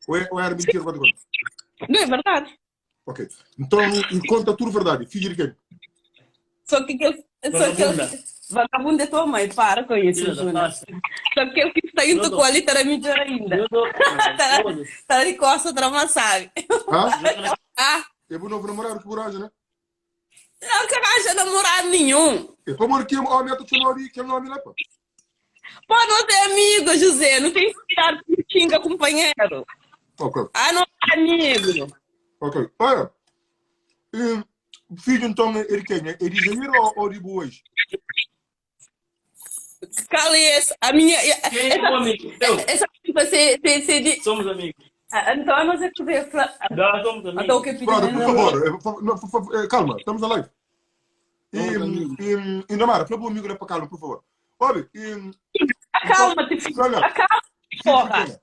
Ou era mentira? Não é verdade. Ok. Então, conta tudo verdade. Filho de quem? Só que vagabundo é tua mãe, para com isso, Júnior. Só que ele que está indo com ali era melhor ainda. Está de costa, outra sabe. Ah? Eu vou não namorar com coragem, né? Não quero namorar nenhum. E como é que o homem está chamando que é o nome lá, pô? Pode não ter amigo, José. Não tem que tirar xinga companheiro. Ok. Ah, não é amigo. Ok. Olha, filho então é de quem? É de Janeiro ou de Boas? Cala esse. A minha... Quem é o amigo? Essa coisa ser de... Somos amigos. Então, não sei o que ver. Somos amigos. Então, o que pedir? Por favor, calma, estamos na live. E Namara, fala para o amigo para calma, por favor. Olha, Acalma-te, filho. Acalma, porra.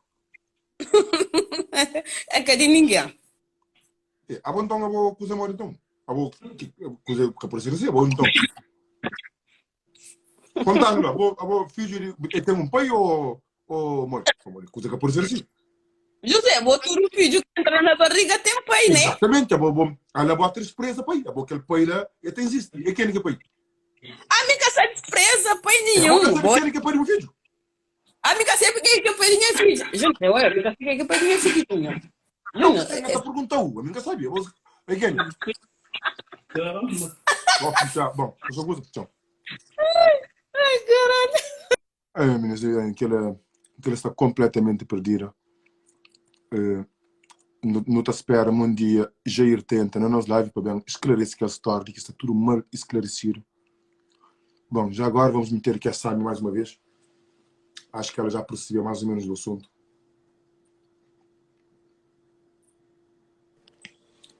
É que de ninguém. A bom então, eu vou cozer mais então. Eu vou cozer com a polícia, eu vou então. Contando lá, eu vou fingir que tem um pai ou mãe? Cozer com a polícia. José, vou tudo o vídeo que entra na barriga tem pai, né? Exatamente, ela vou ter surpresa pai. Eu vou aquele pai lá, ele existe. E quem é que pai? Amiga, sai surpresa, pai nenhum. Quem é que pai do filho? Amiga, sempre quem é que pai ninguém filho. Gente, eu amiga, quem é que pai ninguém filho. Não, você está perguntando, a mim não sabia. É quem? Bom, eu só gosto de tchau. Ai, caralho. Menina, que ela está completamente perdida. Não te espera um dia Jair tenta na nossa live para esclarecer aquela história que está tudo mal esclarecido. Bom, já agora vamos meter aqui a Sami mais uma vez. Acho que ela já percebeu mais ou menos do assunto.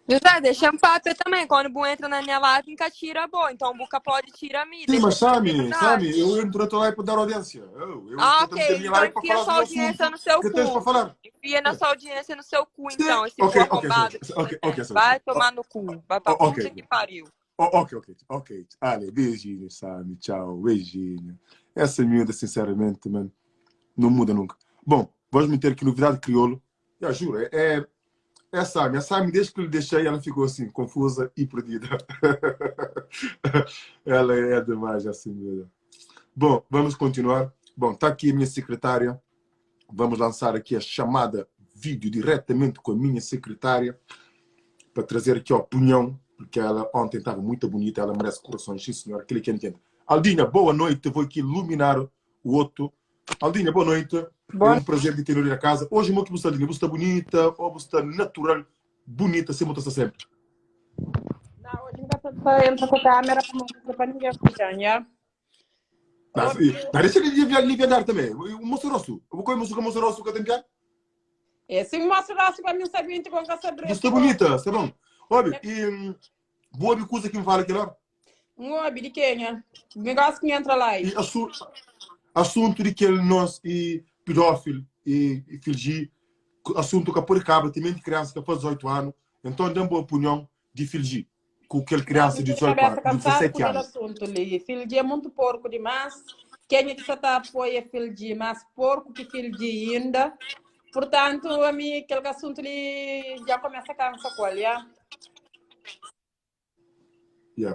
José, deixa um papo também. Quando o Bu entra na minha live, nunca tira boa. Então o Buca pode tirar a mim. Sim, mas Sami, eu entro na tua live para dar audiência. Ok, então enfia sua audiência no seu cu. Enfia na sua audiência no seu cu, então. Esse cu arrombado. Vai tomar no cu. Vai pra puta que pariu. Ok. Ale, beijinho, Sami. Tchau, beijinho. Essa miúda, sinceramente, mano, não muda nunca. Bom, vamos meter aqui novidade crioulo. Eu juro, é a Sami. A Sami, desde que lhe deixei, ela ficou assim, confusa e perdida. Ela é demais, assim mesmo. Bom, vamos continuar. Bom, está aqui a minha secretária. Vamos lançar aqui a chamada vídeo diretamente com a minha secretária para trazer aqui a opinião, porque ela ontem estava muito bonita, ela merece corações, sim senhora, aquele que entende. Aldinha, boa noite, vou aqui iluminar o outro. Aldinha, boa noite. É um prazer de ter na casa. Hoje, como você está, Aldinha? Você está bonita ou você está natural, bonita, sem mudança sempre? Não, hoje não entra com a câmera para ninguém ficar, já? Deixa ele viajar também. O moço rosto. Eu vou comer o moço rosto que eu tenho que esse moço rosto para mim saber entre com essa brecha. Você está bonita, está bom? Olha, e boa coisa que me fala aqui lá. Não, de quem é? Negócio que entra lá. E assunto de que ele nós e pedófilo e filgi, assunto que por cabra também de criança que faz 18 anos, então dá uma boa opinião de filgi, com aquele criança de 18 anos, de 17 anos. Filgi é muito porco demais. Quem é que está apoia filgi, mas porco que filgi ainda. Portanto, a mim aquele assunto ali já começa a cansar com ele, já.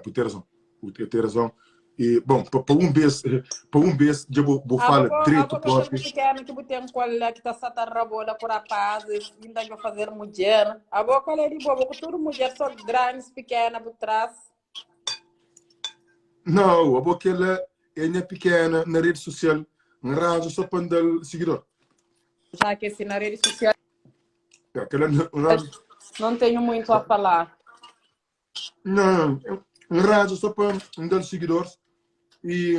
Por ter razão. E, bom, para um mês, já vou falar direito próprio. Que tem um colega que está a rabola por rapaz, ainda vai fazer mulher. Agora, qual é de boa? Toda mulher só grandes, pequenas, por trás. Não, a que ela é pequena na rede social, na rádio, só para andar seguidor. Já que assim, na rede social, não tenho muito a falar. Não, na rádio só para andar seguidores. E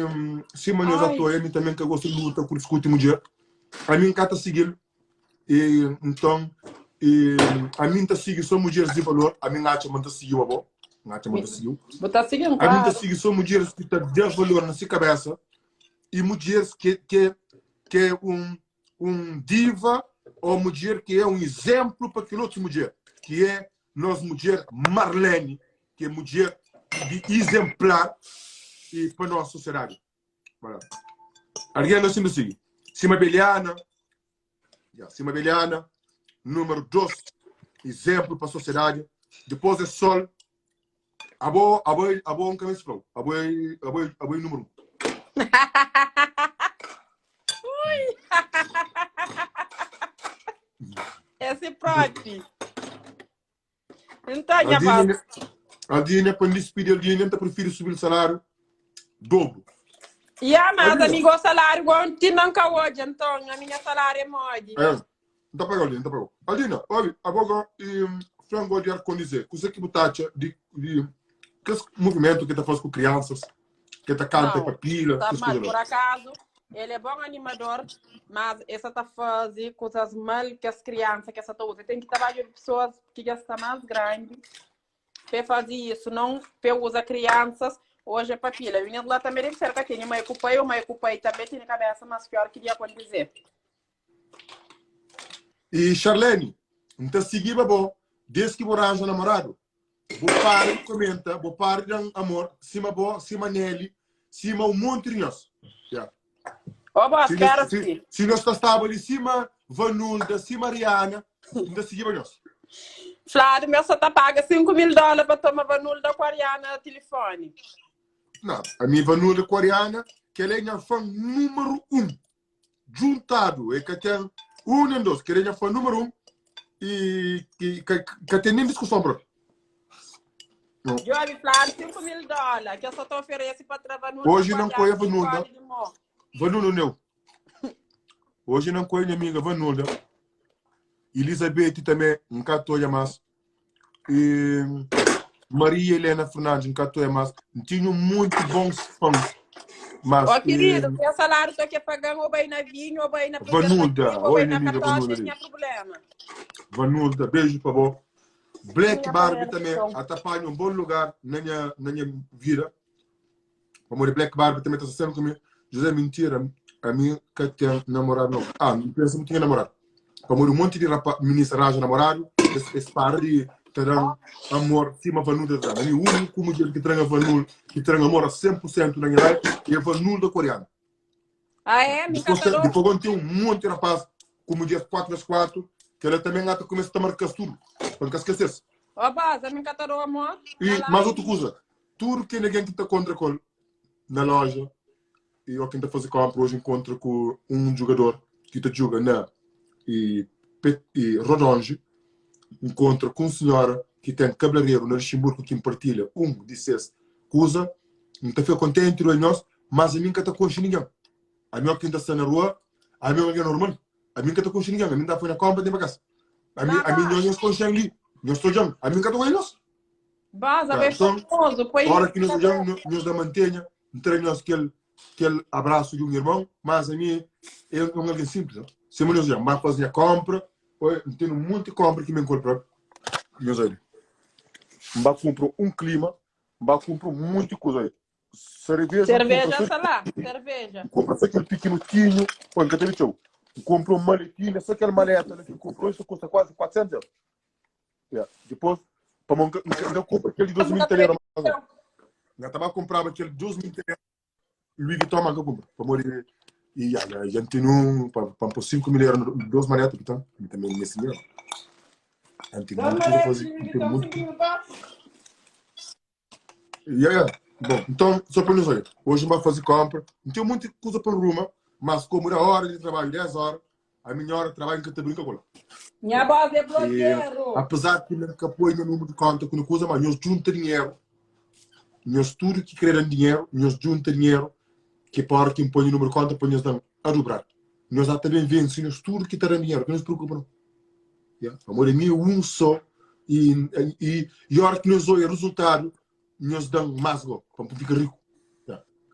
se manhã já estou aí, também que eu gosto de luta por escutar mulher. A mim está a seguir. E então, a mim está a seguir só mulheres de valor. A mim acha que está a seguir o avô. Acha que está a seguir. A mim está a seguir só mulheres que estão de valor na sua cabeça. E mulheres que é um diva ou mulher que é um exemplo para aquela outra mulher. Que é nossa mulher Marlene, que é mulher de exemplar e para a nossa sociedade. Voilà. Alguém não se me sigue. Cima Beliana, Número 2, exemplo para a sociedade. Depois é sol. Abo um caminho flow. Abo número 1. Esse próprio. Então, minha base. A Dina, para despedir a Dina, prefiro subir o salário dobro. Mas amigo, o salário ontem não caiu hoje, então a minha salário é mode. Não está pagando, não está pagando. Adina, olha, agora, frango de ar-condizer, o que você de que movimento que está fazendo com crianças, que está cantando para pila, tá mal, por acaso, ele é bom animador, mas essa está fazendo coisas mal que as crianças que essa está usando. Tem que trabalhar com pessoas que já estão mais grandes para fazer isso, não para usar crianças. Hoje é papila. Eu lá também deve ser que tem uma culpa e também tem cabeça mais pior que ia acontecer. E Charlene, então seguir bom, desde que você arranja namorado, vou parar e comenta, vou parar de amor, cima bom, cima nele, cima um monte de nós. Se nós estamos ali cima Vanulda, cima Rihanna, então seguir nós. Flávio, meu só tá paga $5.000 para tomar Vanulda com a Rihanna no telefone. Não, a minha Vanulda coreana, que ela é fã número 1. Juntado, é que tem um e dois, que ela é fã número 1 e que tem nem discussão, bro. Eu vi Flávio, $5.000, que eu só te ofereço para trabalhar Vanulda. Hoje não foi a Vanulda. Vanulda não. Hoje não foi a minha amiga Vanulda. Elizabeth também, um católica mais. E Maria Helena Fernandes, um católica mais. Tinha muito bons fãs. Mas, querido, o salário tu quer pagar ou bem na vinho, ou bem na Vanulda, ou bem na Vanulda, não tinha problema. Vanulda, beijo para você. Black Barbie também, atrapalha um bom lugar na minha vida. Amor, Black Barbie também está sendo comigo. José, mentira, a minha que tem namorado não. Não penso que tinha namorado. Amor, um monte de ministro arranja namorado, esse para de ter amor, cima Vanulda. A minha única mulher que traga Vanulda, que traga amor a 100% na minha vida, é Vanulda coreana. Depois tem um monte de rapaz, como diz 4x4, que ela também começa a tomar castura, para não esquecer. Base, me encantou amor. Mas outra coisa, tudo que ninguém que está contra na loja, e eu que está fazendo compra hoje encontro com um jogador que está jogando na e Rodonge, encontro com uma senhora que tem cabeleireiro no Luxemburgo que partilha dessas coisas, não está contente com nós, mas a mim que está com ninguém. A minha que está na rua, a minha é normal. A mim que está com ninguém, a mim está foi na compra de casa. A mim não estou ali, não estou jogando. A mim que está com nós. Base, é famoso. Hora que nós jogamos, nós da mantenha, treinamos aquele abraço de um irmão, mas a mim é alguém simples. Se eu não vai fazer a compra, tem um monte de compra que me encontra. Meus olhos. Vai comprar um clima, vai comprar um monte de coisa aí. Cerveja, lá. Cerveja. Compra só aquele pequeno tinho, põe que teve show. Comprou uma maletinha, só aquela maleta que comprou, isso custa quase 400 euros. Depois, eu compro aquele de 2.000 italiano. Eu estava comprando aquele de 2.000 italiano. Louis Vuitton, mas eu compro. Para morrer. E a gente tem para pôr 5.000 euros, 2 maletas, então, também nesse nível. A gente não pode fazer muito. Bom, então, só para nos olhar. Hoje vai fazer compra. Não tem muita coisa para Roma, mas como era hora de trabalho, 10 horas, a minha hora de trabalho que te brinca com ela. Minha base é bloqueiro. Apesar de não apoio no número de conta, com coisa, mas nós junta dinheiro. Nós tudo que querem dinheiro, nós junta dinheiro. Que para quem põe o número de conta, põe nos a dobrar. Nós também vencemos tudo que terá dinheiro, que não se preocupa. Amor, é meu só. E a hora que nós olhamos o resultado, nós damos mais gol, para ficar rico.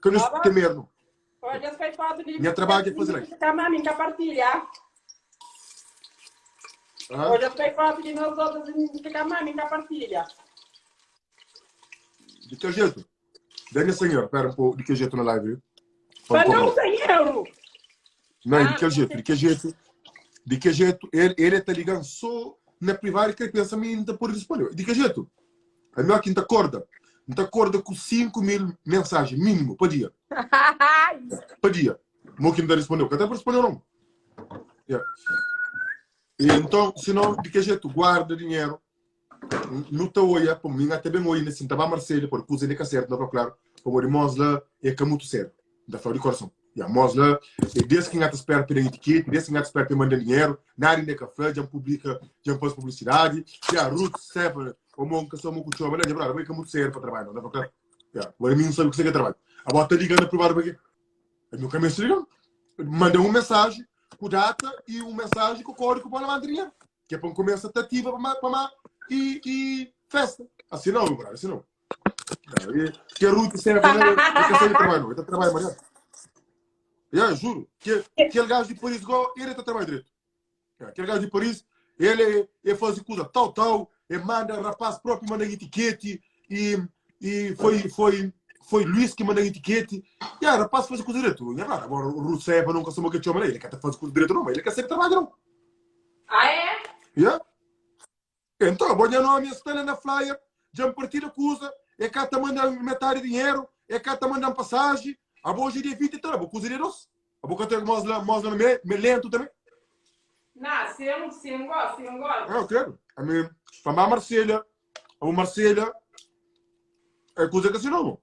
Que nós tememos. Não. Olha, foi foto de minha trabalho é fazer isso. Caminho que partilha. Olha, foi foto de nós outros de caminho que partilha. De que jeito? Venha, senhor. Espera um pouco. De que jeito na live? Mas não, senhor. Não, de que jeito? De que jeito? De que jeito? Ele está ligando só na privada que ele pensa que não está por disponível. De que jeito? A minha quinta acorda. Não acorda com 5.000 mensagens mínimo por dia. Por dia. Não que não está disponível. Até para responder não. E então, se não, de que jeito guarda dinheiro, não está olha, para mim até bem olha, assim, estava a Marselha, por pus ele que certo, não claro, como de Mosla é que muito certo, da flor de coração. E a Mosla, desde que engata espera pela etiqueta, desde que engata espera para mandar dinheiro, na área de café, já publica, já faz publicidade, já Ruth, sempre, o mon que sou muito chama, né, já é que muito certo para trabalhar, não é claro. Já, agora mim não sabe o que você quer trabalhar. A bota ligando para provar para quê? Eu nunca me ligando. Mandei uma mensagem com data e uma mensagem com código para mandar dinheiro, que é para começar a ativa para e festa. Assim não, brother, assim não. Que a Ruth serve para ele, que sair trabalho, ele está trabalhando amanhã. Eu juro, que aquele gajo de Paris, ele está trabalhando direito. Aquele gajo de Paris, ele faz coisa tal, ele manda rapaz próprio, manda etiquete, e foi Luís que manda etiquete, e o rapaz faz coisa direito. E agora o Ruth serve, nunca soube o que chama ele quer fazer coisa direito não, mas ele quer sempre trabalhar não. Ah, é? Yeah. Então, a minha está na flyer, já partir a coisa, é cá está mandando metade de dinheiro, é cá está mandando passagem, a boa dia 20 e tal, a boa coisa de nós. A boa tem mais me lento também. Não, sim, gosto. Eu quero. A minha, para a Marselha, é coisa que assim não.